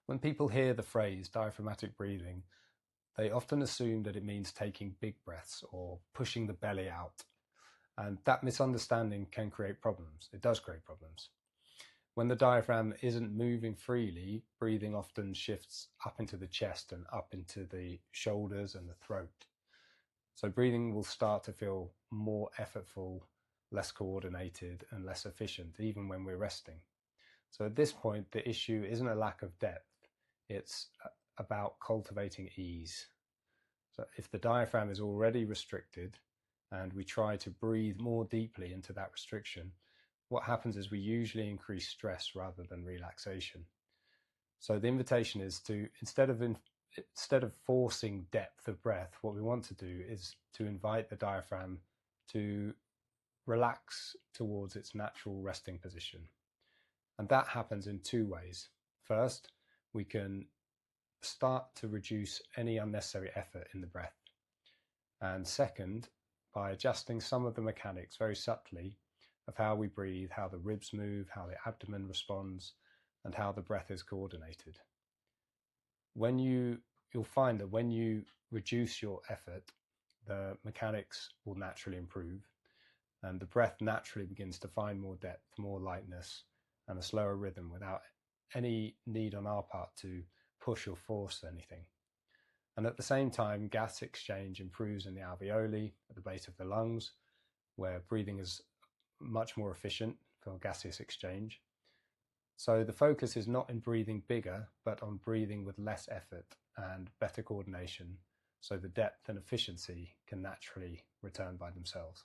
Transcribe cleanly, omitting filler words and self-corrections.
When people hear the phrase diaphragmatic breathing, they often assume that it means taking big breaths or pushing the belly out. And that misunderstanding can create problems. It does create problems. When the diaphragm isn't moving freely, breathing often shifts up into the chest and up into the shoulders and the throat. So breathing will start to feel more effortful, less coordinated, and less efficient, even when we're resting. So at this point, the issue isn't a lack of depth. It's about cultivating ease. So if the diaphragm is already restricted and we try to breathe more deeply into that restriction, what happens is we usually increase stress rather than relaxation. So the invitation is to, instead of forcing depth of breath, what we want to do is to invite the diaphragm to relax towards its natural resting position. And that happens in two ways. First, we can start to reduce any unnecessary effort in the breath. And second, by adjusting some of the mechanics very subtly of how we breathe, how the ribs move, how the abdomen responds, and how the breath is coordinated. You'll find that when you reduce your effort, the mechanics will naturally improve, and the breath naturally begins to find more depth, more lightness, and a slower rhythm without any need on our part to push or force anything. And at the same time, gas exchange improves in the alveoli at the base of the lungs, where breathing is much more efficient for gaseous exchange. So the focus is not in breathing bigger, but on breathing with less effort and better coordination, so the depth and efficiency can naturally return by themselves.